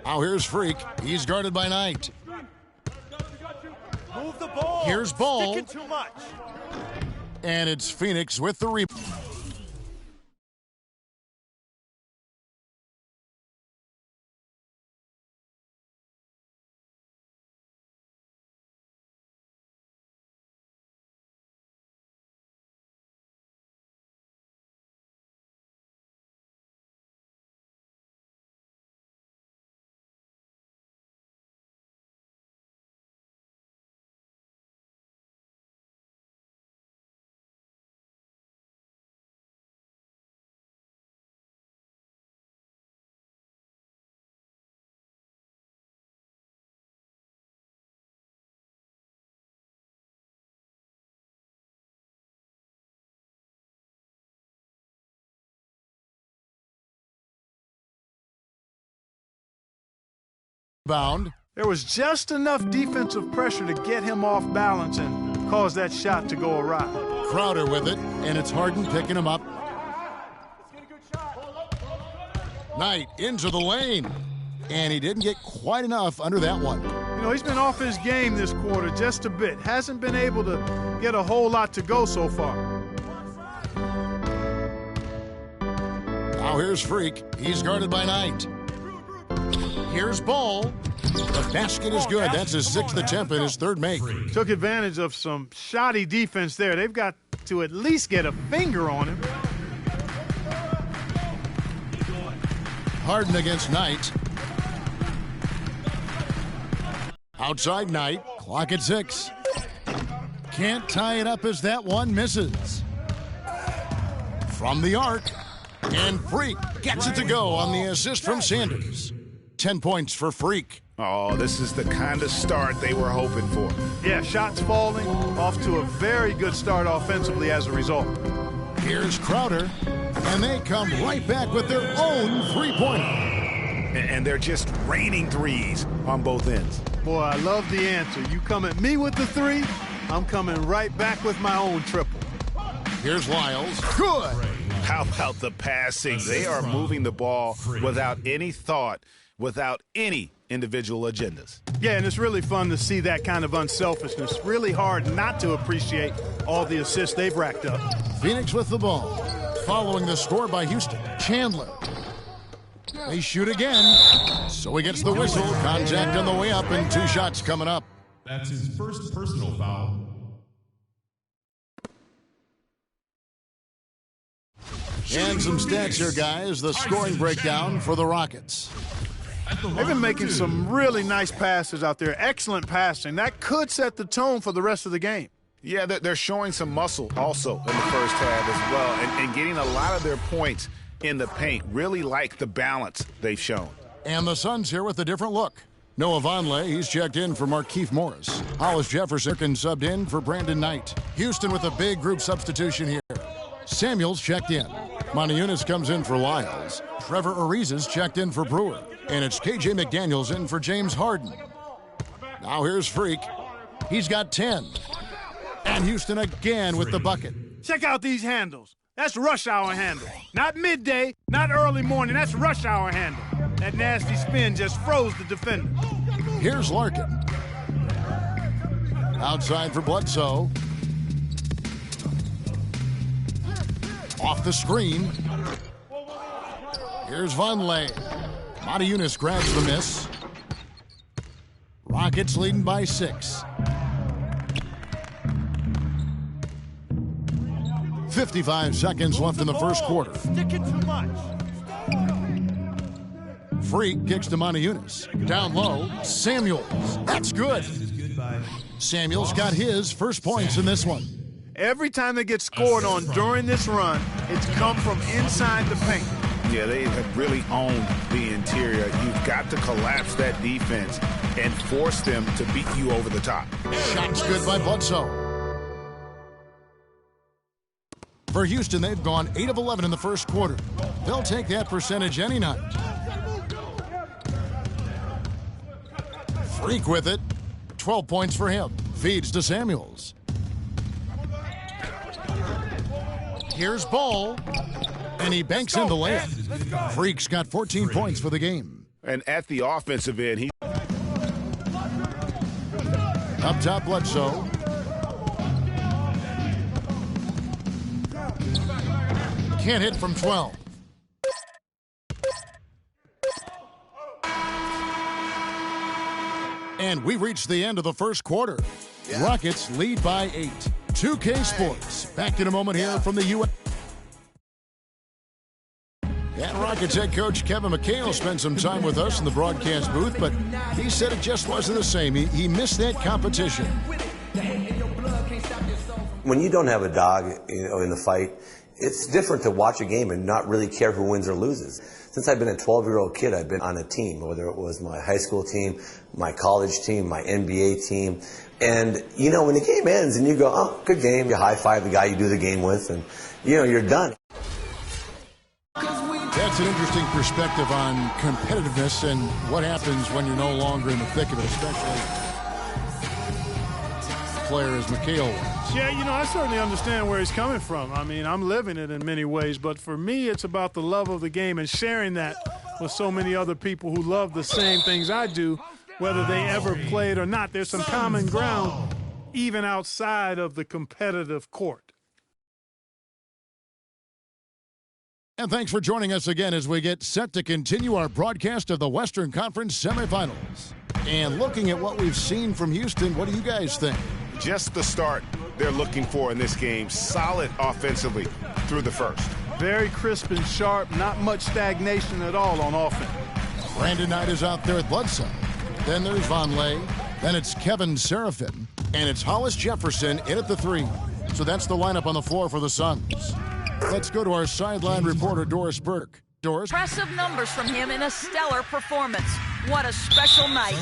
Now here's Freak. He's guarded by Knight. Move the ball. Here's Ball. Sticking too much. And it's Phoenix with the rebound. There was just enough defensive pressure to get him off balance and cause that shot to go awry. Crowder with it, and it's Harden picking him up. Knight into the lane, and he didn't get quite enough under that one. You know, he's been off his game this quarter just a bit. Hasn't been able to get a whole lot to go so far. Now here's Freak. He's guarded by Knight. Here's Ball. The basket is good. That's his sixth attempt and his third make. Took advantage of some shoddy defense there. They've got to at least get a finger on him. Harden against Knight. Outside Knight. Clock at 6. Can't tie it up as that one misses. From the arc. And Freak gets it to go on the assist from Sanders. 10 points for Freak. Oh, this is the kind of start they were hoping for. Yeah, shots falling, off to a very good start offensively as a result. Here's Crowder, and they come right back with their own three-pointer. And they're just raining threes on both ends. Boy, I love the answer. You come at me with the three, I'm coming right back with my own triple. Here's Lyles. Good. How about the passing? They are moving the ball without any thought, without any individual agendas. Yeah, and it's really fun to see that kind of unselfishness. Really hard not to appreciate all the assists they've racked up. Phoenix with the ball. Following the score by Houston. Chandler. They shoot again. So he gets the whistle. Contact on the way up and 2 shots coming up. That's his first personal foul. And some stats here, guys. The scoring breakdown for the Rockets. They've been making some really nice passes out there. Excellent passing. That could set the tone for the rest of the game. Yeah, they're showing some muscle also in the first half as well, and getting a lot of their points in the paint. Really like the balance they've shown. And the Suns here with a different look. Noah Vonleh, he's checked in for Markieff Morris. Hollis Jefferson subbed in for Brandon Knight. Houston with a big group substitution here. Samuels checked in. Montejunas comes in for Lyles. Trevor Ariza's checked in for Brewer. And it's KJ McDaniels in for James Harden. Now here's Freak. He's got 10. And Houston again with the bucket. Check out these handles. That's rush hour handle. Not midday, not early morning. That's rush hour handle. That nasty spin just froze the defender. Here's Larkin. Outside for Bledsoe. Off the screen. Here's Vonleh. Montejunas grabs the miss. Rockets leading by 6. 55 seconds left in the first quarter. Sticking too much. Freak kicks to Montejunas. Down low, Samuels. That's good. Samuels got his first points in this one. Every time they get scored on during this run, it's come from inside the paint. Yeah, they have really owned the interior. You've got to collapse that defense and force them to beat you over the top. Shots good by Bledsoe. For Houston, they've gone 8 of 11 in the first quarter. They'll take that percentage any night. Freak with it. 12 points for him. Feeds to Samuels. Here's Ball. And he banks in the layup. Freak's got 14 points for the game. And at the offensive end, he... Up top, Bledsoe. Can't hit from 12. And we reached the end of the first quarter. Rockets lead by 8. 2K Sports. Back in a moment here from the U.S. And Rockets head coach Kevin McHale spent some time with us in the broadcast booth, but he said it just wasn't the same. He missed that competition. When you don't have a dog, in the fight, it's different to watch a game and not really care who wins or loses. Since I've been a 12-year-old kid, I've been on a team, whether it was my high school team, my college team, my NBA team. And, when the game ends and you go, oh, good game, you high-five the guy you do the game with, and, you're done. That's an interesting perspective on competitiveness and what happens when you're no longer in the thick of it, especially a player as McHale was. Yeah, I certainly understand where he's coming from. I mean, I'm living it in many ways, but for me, it's about the love of the game and sharing that with so many other people who love the same things I do, whether they ever played or not. There's some common ground even outside of the competitive court. And thanks for joining us again as we get set to continue our broadcast of the Western Conference semifinals. And looking at what we've seen from Houston, what do you guys think? Just the start they're looking for in this game. Solid offensively through the first. Very crisp and sharp, not much stagnation at all on offense. Brandon Knight is out there at Bledsoe. Then there's Vonleh. Then it's Kevin Seraphin. And it's Hollis Jefferson in at the 3. So that's the lineup on the floor for the Suns. Let's go to our sideline reporter, Doris Burke. Doris? Impressive numbers from him in a stellar performance. What a special night.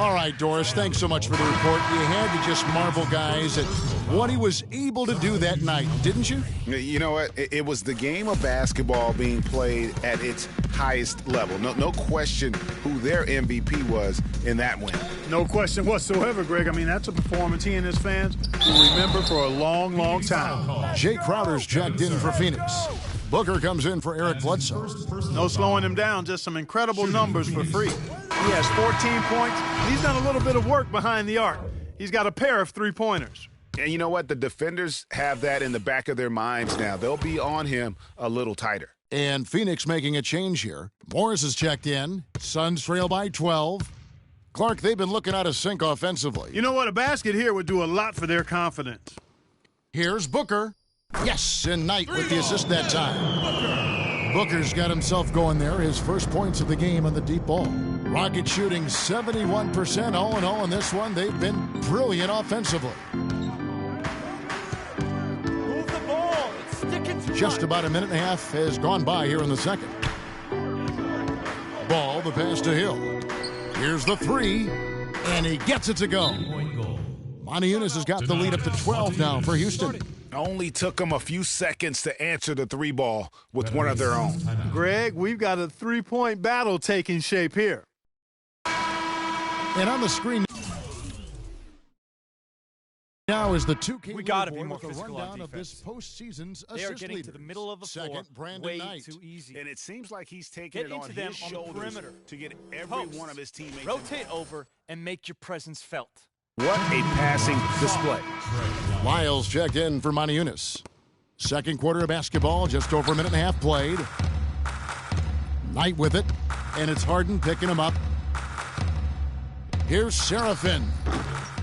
All right, Doris, thanks so much for the report. You had to just marvel, guys, at what he was able to do that night, didn't you? You know what? It was the game of basketball being played at its highest level. No question who their MVP was in that win. No question whatsoever, Greg. I mean, that's a performance he and his fans will remember for a long, long time. Jay Crowder's checked in for Phoenix. Booker comes in for Eric Bledsoe. No slowing him down, just some incredible numbers for free. He has 14 points. He's done a little bit of work behind the arc. He's got a pair of three-pointers. And you know what? The defenders have that in the back of their minds now. They'll be on him a little tighter. And Phoenix making a change here. Morris has checked in. Suns trail by 12. Clark, they've been looking out of sync offensively. You know what? A basket here would do a lot for their confidence. Here's Booker. Yes, and Knight with the assist that time. Booker's got himself going there. His first points of the game on the deep ball. Rockets shooting 71% all in all in this one. They've been brilliant offensively. Move the ball. It's sticking to Just about a minute and a half has gone by here in the second. Ball, the pass to Hill. Here's the 3, and he gets it to go. Montiunas has got the lead up to 12 now for Houston. Only took them a few seconds to answer the 3-ball with one of their own. Greg, we've got a three-point battle taking shape here. And on the screen now is the 2K. We got to be more physical rundown on of this defense. postseason's They are assist getting to leaders. the middle of the floor Second, Brandon way Knight. too easy. And it seems like he's taking Get it on into them his on the shoulders perimeter. to get every Post. one of his teammates. Rotate over and make your presence felt. What a passing display. Lyles checked in for Montiunas. Second quarter of basketball, just over a minute and a half played. Knight with it, and it's Harden picking him up. Here's Seraphin.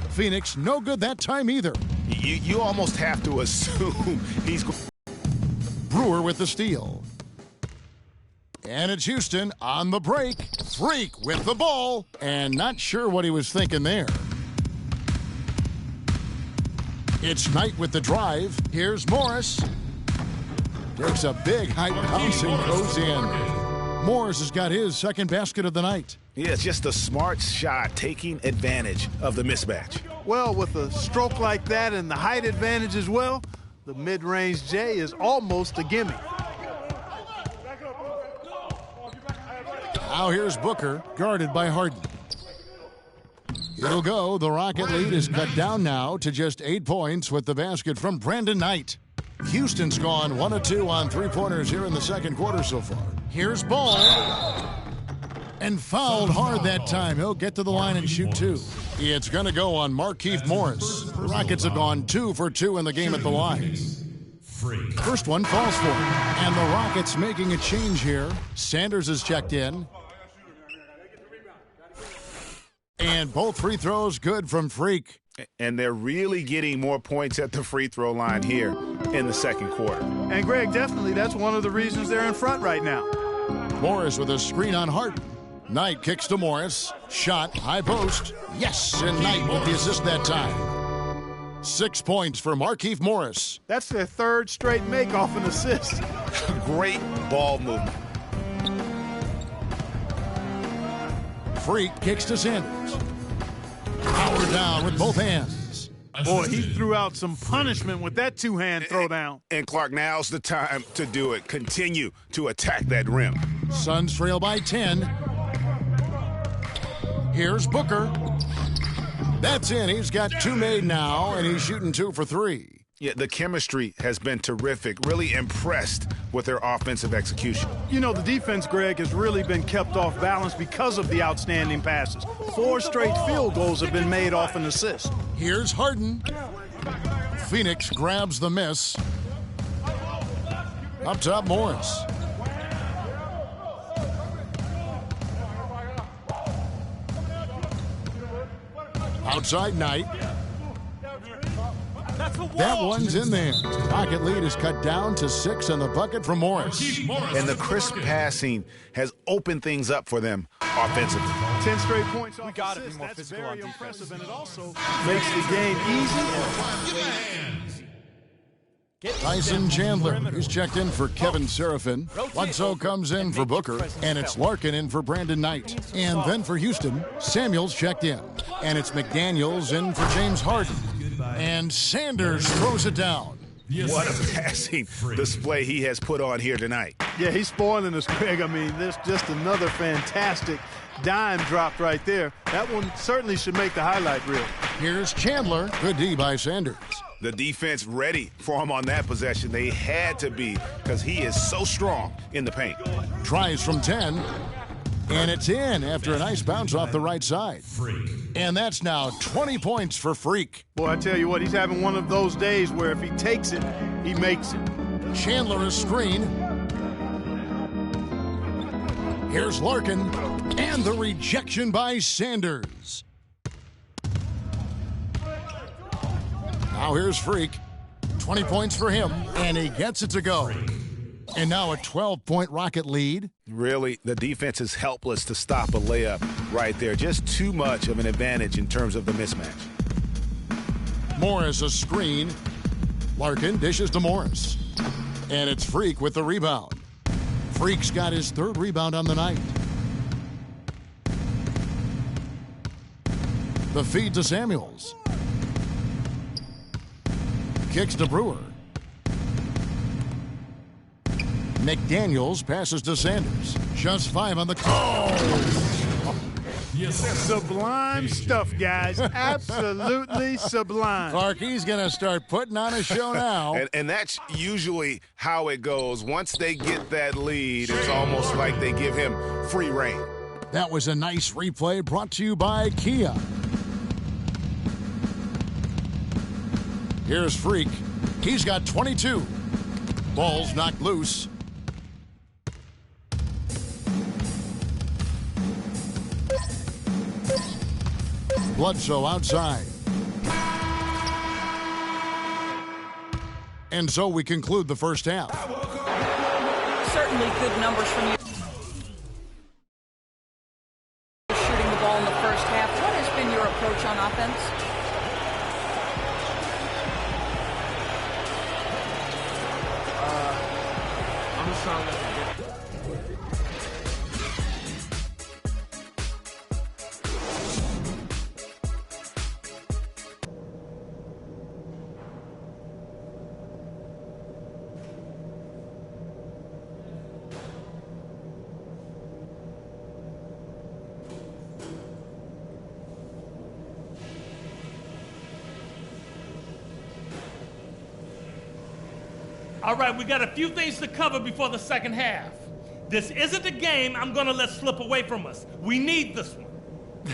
Phoenix, no good that time either. You almost have to assume he's... Brewer with the steal. And it's Houston on the break. Freak with the ball, and not sure what he was thinking there. It's Knight with the drive. Here's Morris. Takes a big high bounce and goes in. Morris has got his second basket of the night. Yeah, it's just a smart shot taking advantage of the mismatch. Well, with a stroke like that and the height advantage as well, the mid-range J is almost a gimme. Now here's Booker, guarded by Harden. It'll go. The Rocket lead is cut down now to just 8 points with the basket from Brandon Knight. Houston's gone 1 of 2 on three-pointers here in the second quarter so far. Here's Ball. And fouled hard that time. He'll get to the line and shoot 2. It's going to go on Markieff Morris. The Rockets have gone 2 for 2 in the game at the line. First one falls for him. And the Rockets making a change here. Sanders is checked in. And both free throws good from Freak. And they're really getting more points at the free throw line here in the second quarter. And, Greg, definitely that's one of the reasons they're in front right now. Morris with a screen on Harden. Knight kicks to Morris. Shot, high post. Yes, and Knight with the assist that time. 6 points for Markieff Morris. That's their third straight make off an assist. Great ball movement. Freak kicks to Sanders. Power down with both hands. Boy, he threw out some punishment with that two-hand throwdown. And Clark, now's the time to do it. Continue to attack that rim. Suns trail by 10. Here's Booker. That's in. He's got 2 made now, and he's shooting 2 for 3. Yeah, the chemistry has been terrific. Really impressed with their offensive execution. You know, the defense, Greg, has really been kept off balance because of the outstanding passes. 4 straight field goals have been made off an assist. Here's Harden. Phoenix grabs the miss. Up top, Morris. Outside Knight. That one's in there. Rocket lead is cut down to 6 and the bucket from Morris. And the crisp passing has opened things up for them offensively. 10 straight points off We gotta assists. be more That's physical very on defense. impressive, and it also makes the game easy. Tyson Chandler, who's checked in for Kevin Seraphin. Bledsoe comes in for Booker, and it's Larkin in for Brandon Knight. And then for Houston, Samuels checked in. And it's McDaniels in for James Harden. And Sanders throws it down. What a passing display he has put on here tonight. Yeah, he's spoiling us, Greg. I mean, there's just another fantastic dime dropped right there. That one certainly should make the highlight reel. Here's Chandler. Good D by Sanders. The defense ready for him on that possession. They had to be because he is so strong in the paint. Tries from 10. And it's in after a nice bounce off the right side. And that's now 20 points for Freak. Boy, I tell you what, he's having one of those days where if he takes it, he makes it. Chandler a screen. Here's Larkin. And the rejection by Sanders. Now here's Freak. 20 points for him. And he gets it to go. And now a 12-point Rocket lead. Really, the defense is helpless to stop a layup right there. Just too much of an advantage in terms of the mismatch. Morris a screen. Larkin dishes to Morris. And it's Freak with the rebound. Freak's got his 3rd rebound on the night. The feed to Samuels. Kicks to Brewer. McDaniels passes to Sanders. Just 5 on the clock. Sublime stuff, guys. Absolutely sublime. Clark, he's going to start putting on a show now. And that's usually how it goes. Once they get that lead, it's almost like they give him free reign. That was a nice replay brought to you by Kia. Here's Freak. He's got 22. Ball's knocked loose. Bledsoe outside. And so we conclude the first half. Certainly good numbers from you. Shooting the ball in the first half. What has been your approach on offense? I'm just trying to All right, we got a few things to cover before the second half. This isn't a game I'm going to let slip away from us. We need this one.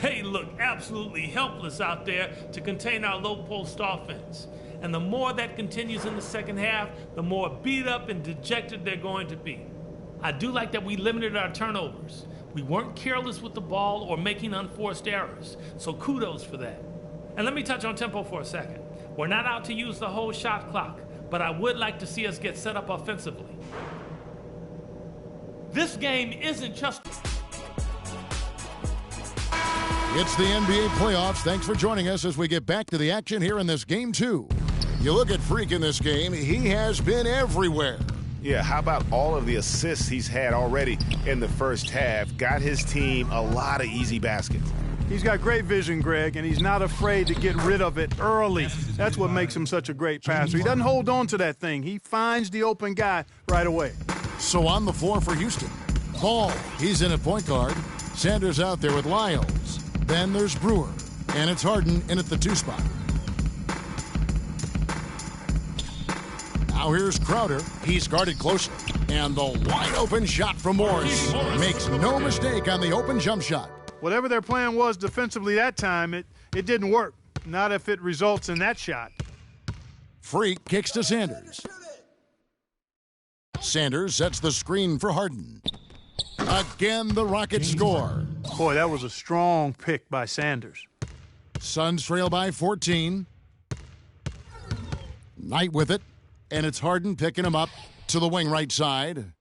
They look absolutely helpless out there to contain our low-post offense. And the more that continues in the second half, the more beat up and dejected they're going to be. I do like that we limited our turnovers. We weren't careless with the ball or making unforced errors, so kudos for that. And let me touch on tempo for a second. We're not out to use the whole shot clock, but I would like to see us get set up offensively. This game isn't just... It's the NBA playoffs. Thanks for joining us as we get back to the action here in this game 2. You look at Freak in this game, he has been everywhere. Yeah, how about all of the assists he's had already in the first half? Got his team a lot of easy baskets. He's got great vision, Greg, and he's not afraid to get rid of it early. That's what makes him such a great passer. He doesn't hold on to that thing. He finds the open guy right away. So on the floor for Houston, Ball, he's in at point guard. Sanders out there with Lyles. Then there's Brewer, and it's Harden in at the 2 spot. Now here's Crowder. He's guarded closely. And the wide open shot from Morris. Makes no mistake on the open jump shot. Whatever their plan was defensively that time, it didn't work. Not if it results in that shot. Freak kicks to Sanders. Sanders sets the screen for Harden. Again, the Rockets score. Boy, that was a strong pick by Sanders. Suns trail by 14. Knight with it. And it's Harden picking him up to the wing right side.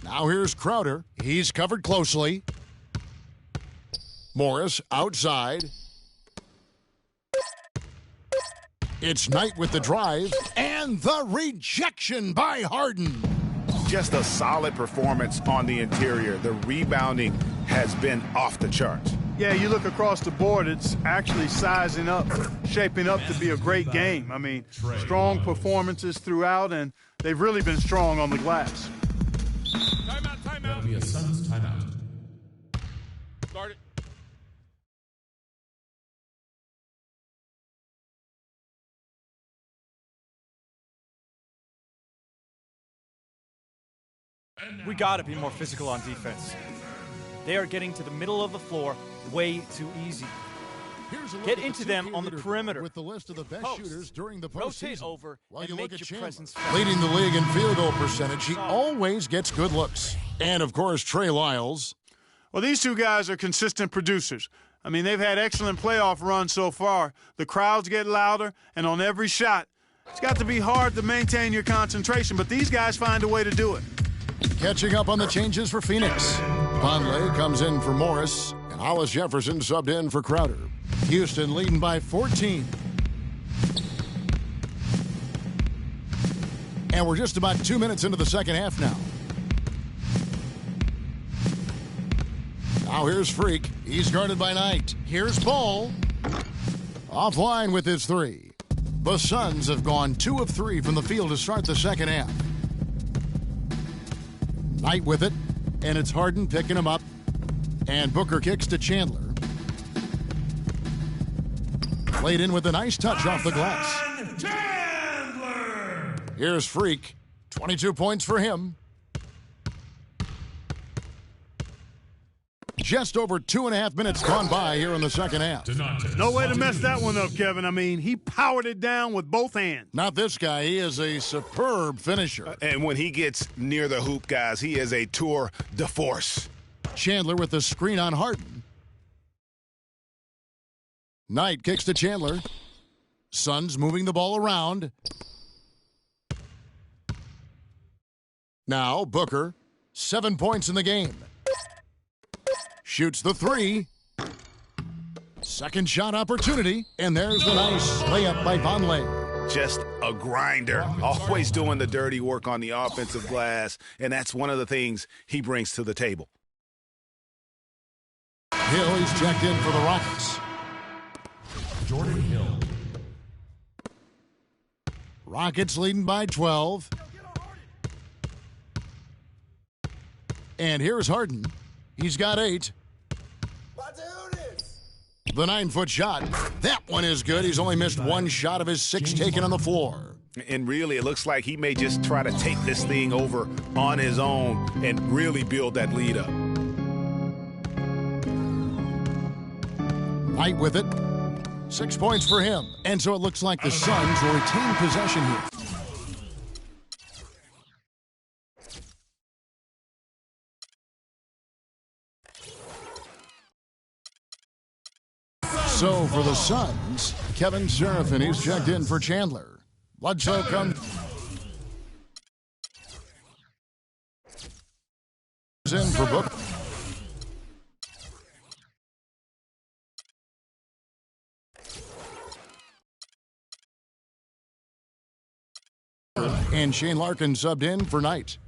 Now here's Crowder. He's covered closely. Morris outside. It's Knight with the drive. And the rejection by Harden. Just a solid performance on the interior. The rebounding has been off the charts. Yeah, you look across the board, it's actually sizing up, shaping up to be a great game. I mean, strong performances throughout, and they've really been strong on the glass. Timeout. That'll be a Suns timeout. Start it. We got to be more physical on defense. They are getting to the middle of the floor way too easy. Get into them on the perimeter. With the list of the best Post. shooters during the Rotate postseason. over While and you make look at your Chandler, presence felt. leading the league in field goal percentage, he always gets good looks. And, of course, Trey Lyles. Well, these two guys are consistent producers. I mean, they've had excellent playoff runs so far. The crowds get louder, and on every shot, it's got to be hard to maintain your concentration, but these guys find a way to do it. Catching up on the changes for Phoenix. Vonleh comes in for Morris, and Hollis Jefferson subbed in for Crowder. Houston leading by 14. And we're just about 2 minutes into the second half now. Now here's Freak. He's guarded by Knight. Here's Ball. Offline with his 3. The Suns have gone 2 of 3 from the field to start the second half. Knight with it, and it's Harden picking him up. And Booker kicks to Chandler. Played in with a nice touch off the glass. Chandler! Here's Freak. 22 points for him. Just over 2.5 minutes gone by here in the second half. No way to mess that one up, Kevin. I mean, he powered it down with both hands. Not this guy. He is a superb finisher. And when he gets near the hoop, guys, he is a tour de force. Chandler with the screen on Harden. Knight kicks to Chandler. Suns moving the ball around. Now Booker, 7 points in the game. Shoots the 3. Second shot opportunity, and there's the nice layup by Vonleh. Just a grinder, always doing the dirty work on the offensive glass, and that's one of the things he brings to the table. Hill, he's checked in for the Rockets. Jordan Hill. Rockets leading by 12. And here's Harden. He's got 8. The 9-foot shot. That one is good. He's only missed one shot of his 6 taken on the floor. And really, it looks like he may just try to take this thing over on his own and really build that lead up. Knight with it. 6 points for him. And so it looks like the Suns will retain possession here. So for the Suns, Kevin Seraphin, he's checked in for Chandler. Bledsoe comes in for Book. And Shane Larkin subbed in for Knight.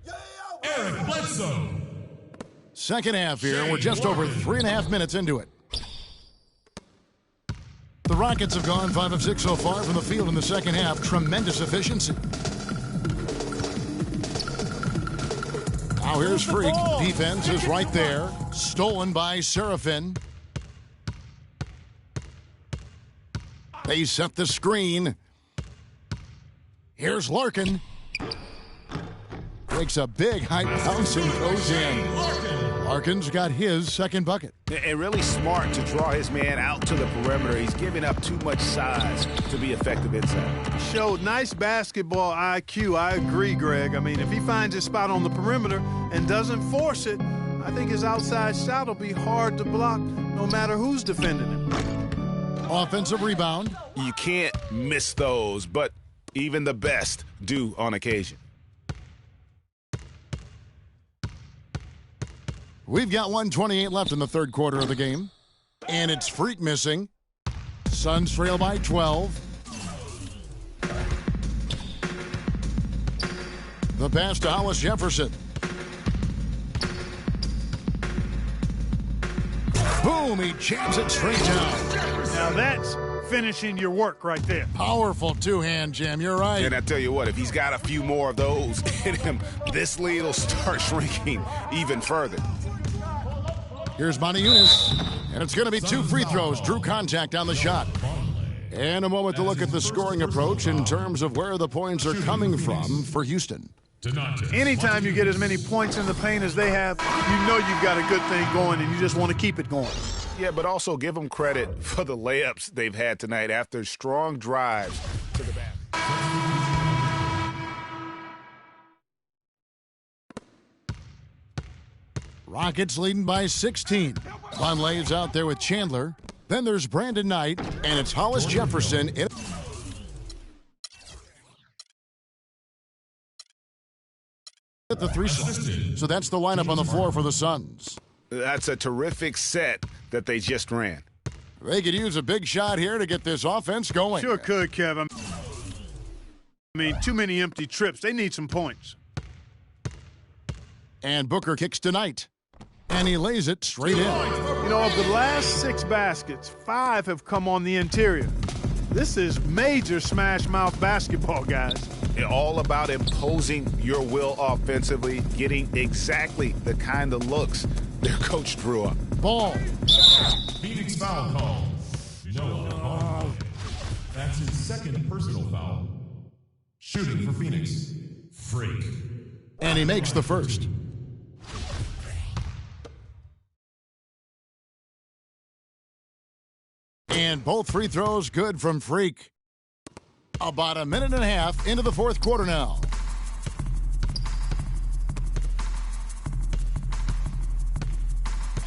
Eric Bledsoe. Second half here, and we're just over 3.5 minutes into it. The Rockets have gone 5 of 6 so far from the field in the second half. Tremendous efficiency. Now here's Freak. Defense is right there. Stolen by Seraphin. They set the screen. Here's Larkin. Takes a big high bounce and goes in. Larkin's got his second bucket. And really smart to draw his man out to the perimeter. He's giving up too much size to be effective inside. Showed nice basketball IQ. I agree, Greg. I mean, if he finds his spot on the perimeter and doesn't force it, I think his outside shot will be hard to block no matter who's defending him. Offensive rebound. You can't miss those, but even the best do on occasion. We've got 1:28 left in the third quarter of the game. And it's Freak missing. Suns trail by 12. The pass to Hollis Jefferson. Boom, he jams it straight down. Now that's finishing your work right there. Powerful two-hand jam, you're right. And I tell you what, if he's got a few more of those in him, this lead will start shrinking even further. Here's Monty Eunice, and it's going to be 2 free throws. Drew contact on the shot. And a moment to look at the scoring approach in terms of where the points are coming from for Houston. Anytime you get as many points in the paint as they have, you know you've got a good thing going and you just want to keep it going. Yeah, but also give them credit for the layups they've had tonight after strong drives to the basket. Rockets leading by 16. Vonleh's out there with Chandler. Then there's Brandon Knight, and it's Hollis Jefferson. At the 3 slot. So that's the lineup on the floor for the Suns. That's a terrific set that they just ran. They could use a big shot here to get this offense going. Sure could, Kevin. I mean, too many empty trips. They need some points. And Booker kicks to Knight. And he lays it straight in. You know, of the last 6 baskets, 5 have come on the interior. This is major smash mouth basketball, guys. All about imposing your will offensively, getting exactly the kind of looks their coach drew up. Ball. Phoenix foul call. Noah Vonleh. That's his second personal foul. Shooting for Phoenix. Freak. And he makes the first. And both free throws good from Freak. About 1.5 minutes into the fourth quarter now.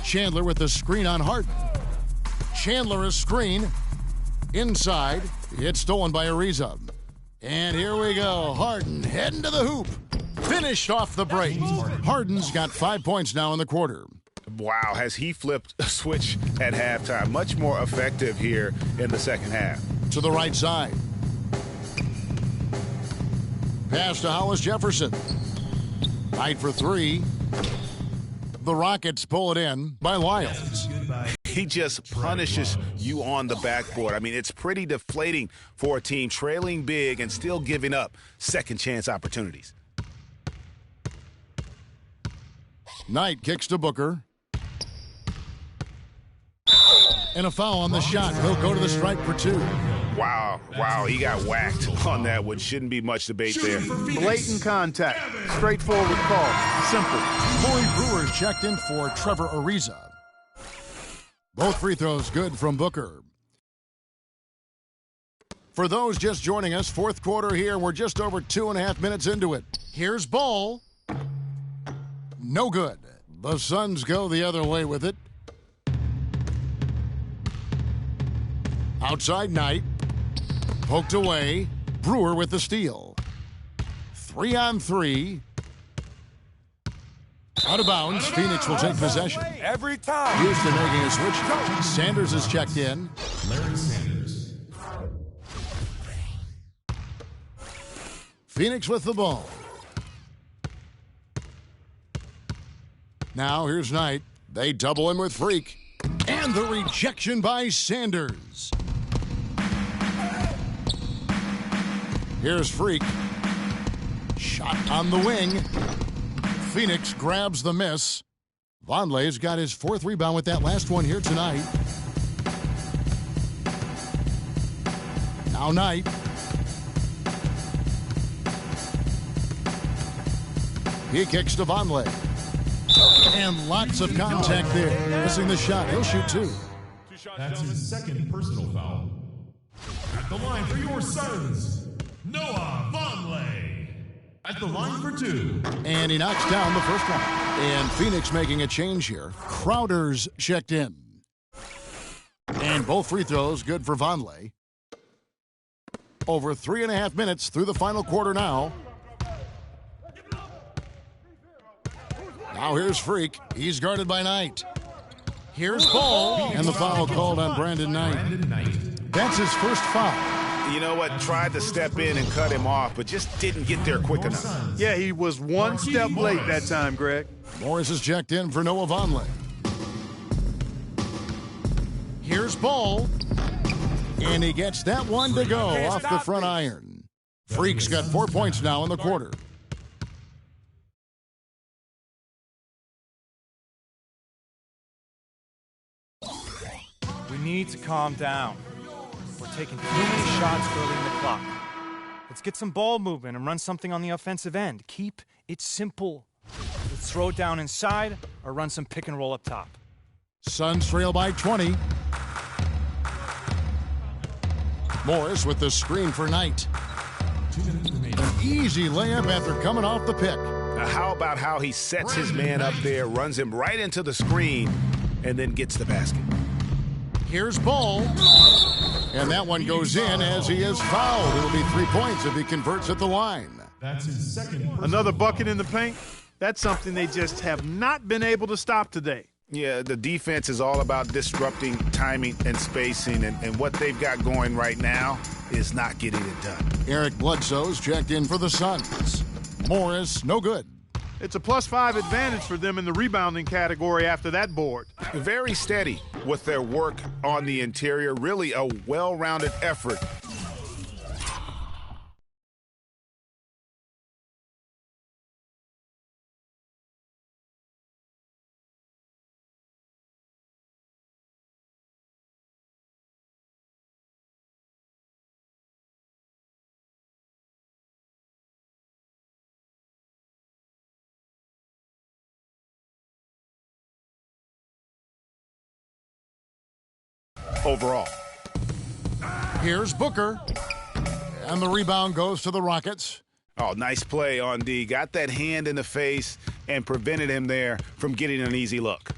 Chandler with the screen on Harden. Chandler a screen. Inside. It's stolen by Ariza. And here we go. Harden heading to the hoop. Finished off the break. Harden's got 5 points now in the quarter. Wow, has he flipped a switch at halftime. Much more effective here in the second half. To the right side. Pass to Hollis Jefferson. Knight for 3. The Rockets pull it in by Lyles. He just punishes you on the backboard. I mean, it's pretty deflating for a team trailing big and still giving up second chance opportunities. Knight kicks to Booker. And a foul on the shot. He'll go to the strike for 2. Wow, he got whacked on that one. Shouldn't be much debate there. Blatant contact. Straightforward call. Simple. Corey Brewer's checked in for Trevor Ariza. Both free throws good from Booker. For those just joining us, fourth quarter here. We're just over 2.5 minutes into it. Here's Ball. No good. The Suns go the other way with it. Outside Knight. Poked away. Brewer with the steal. 3-on-3. Out of bounds. Phoenix will take possession. Every time. Houston making a switch. Sanders is checked in. Larry Sanders. Phoenix with the ball. Now here's Knight. They double him with Freak. And the rejection by Sanders. Here's Freak. Shot on the wing. Phoenix grabs the miss. Vonleh's got his 4th rebound with that last one here tonight. Now Knight. He kicks to Vonleh. And lots of contact there. Missing the shot. He'll shoot 2. That's his 2nd personal foul. At the line for your Suns, Noah Vonleh. At the line for 2. And he knocks down the first one. And Phoenix making a change here. Crowder's checked in. And both free throws good for Vonleh. Over 3.5 minutes through the final quarter now. Now here's Freak. He's guarded by Knight. Here's Ball. And the foul called on Brandon Knight. That's his first foul. You know what? Tried to step in and cut him off, but just didn't get there quick enough. Yeah, he was one step late that time, Greg. Morris is checked in for Noah Vonleh. Here's Ball. And he gets that one to go off the front iron. Freak's got 4 points now in the quarter. We need to calm down. We're taking too many shots early in the clock. Let's get some ball movement and run something on the offensive end. Keep it simple. Let's throw it down inside or run some pick and roll up top. Suns trail by 20. Morris with the screen for Knight. 2 minutes remaining. An easy layup after coming off the pick. Now, how about how he sets his man up there, runs him right into the screen, and then gets the basket? Here's Ball. And that one goes in as he is fouled. It'll be 3 points if he converts at the line. That's his 2nd. Another bucket in the paint. That's something they just have not been able to stop today. Yeah, the defense is all about disrupting timing and spacing, and what they've got going right now is not getting it done. Eric Bledsoe's checked in for the Suns. Morris, no good. It's a +5 advantage for them in the rebounding category after that board. Very steady with their work on the interior. Really a well-rounded effort. Overall. Here's Booker. And the rebound goes to the Rockets. Oh, nice play on D. Got that hand in the face and prevented him there from getting an easy look.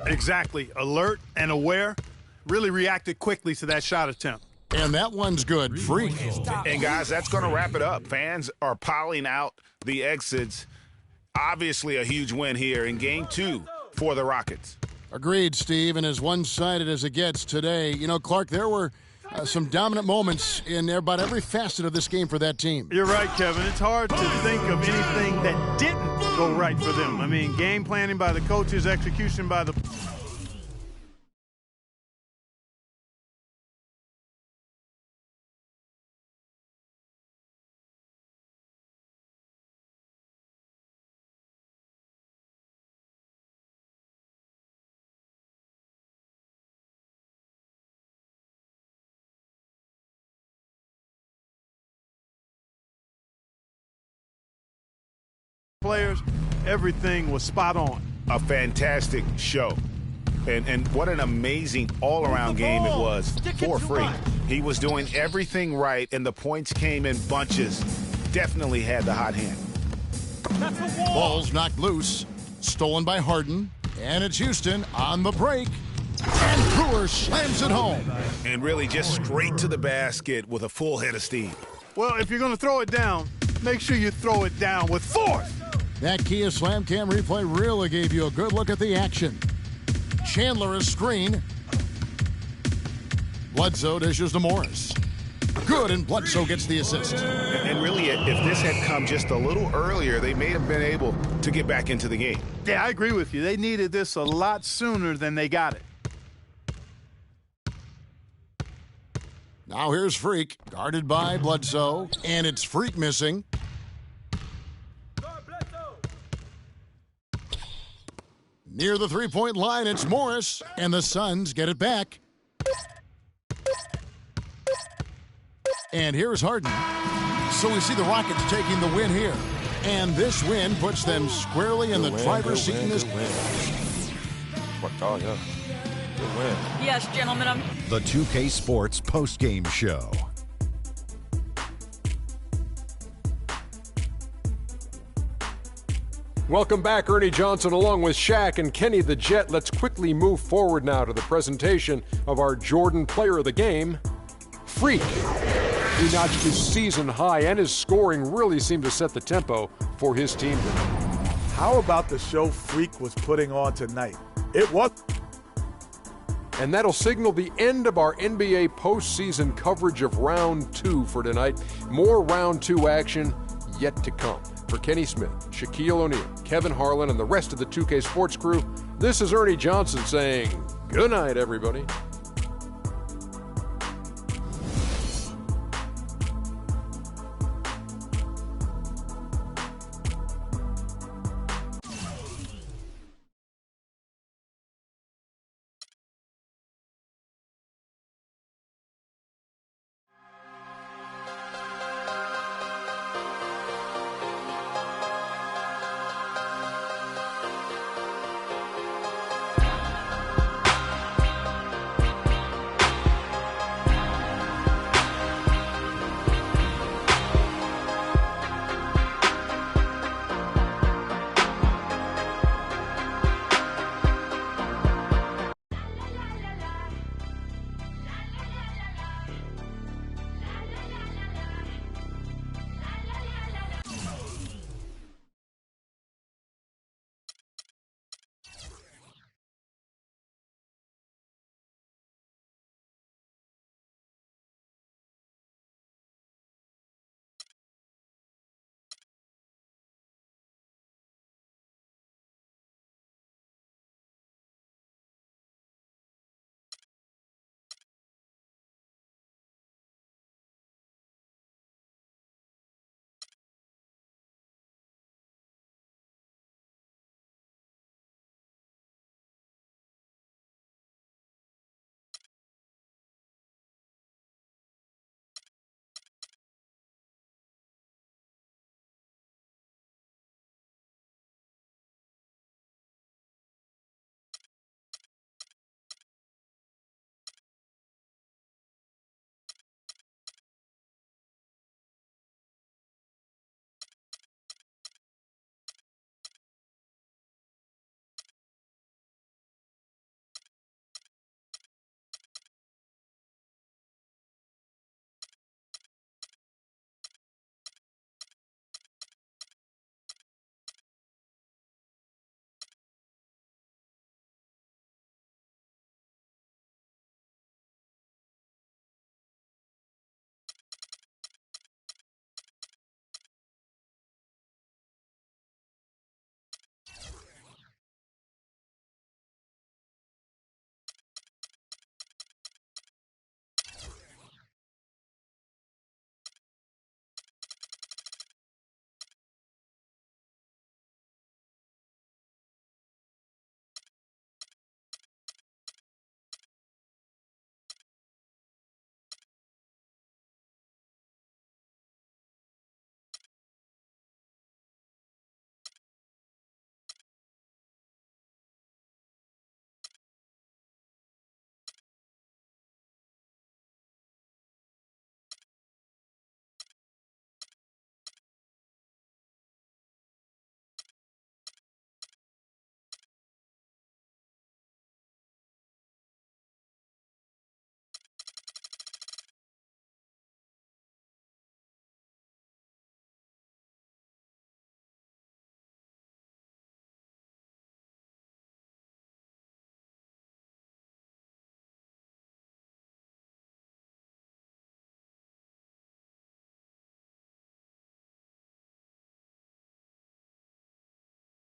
Exactly. Alert and aware. Really reacted quickly to that shot attempt. And that one's good. Freak. And, guys, that's going to wrap it up. Fans are piling out the exits. Obviously a huge win here in Game 2 for the Rockets. Agreed, Steve, and as one-sided as it gets today. You know, Clark, there were some dominant moments in about every facet of this game for that team. You're right, Kevin. It's hard to think of anything that didn't go right for them. I mean, game planning by the coaches, execution by the players, everything was spot on. A fantastic show. And what an amazing all-around game it was for Freak. He was doing everything right, and the points came in bunches. Definitely had the hot hand. Ball's knocked loose, stolen by Harden, and it's Houston on the break. And Brewer slams it home. And really just straight to the basket with a full head of steam. Well, if you're going to throw it down, make sure you throw it down with force. That Kia Slam Cam replay really gave you a good look at the action. Chandler a screen. Bledsoe dishes to Morris. Good, and Bledsoe gets the assist. And really, if this had come just a little earlier, they may have been able to get back into the game. Yeah, I agree with you. They needed this a lot sooner than they got it. Now here's Freak, guarded by Bledsoe, and it's Freak missing. Near the three-point line, it's Morris, and the Suns get it back. And here's Harden. So we see the Rockets taking the win here. And this win puts them squarely in the driver's seat in this. Yes, gentlemen, The 2K Sports post-game show. Welcome back, Ernie Johnson along with Shaq and Kenny the Jet. Let's quickly move forward now to the presentation of our Jordan Player of the Game, Freak. He notched his season high, and his scoring really seemed to set the tempo for his team tonight. How about the show Freak was putting on tonight? It was. And that'll signal the end of our NBA postseason coverage of Round 2 for tonight. More Round 2 action yet to come. For Kenny Smith, Shaquille O'Neal, Kevin Harlan, and the rest of the 2K Sports crew, this is Ernie Johnson saying good night, everybody.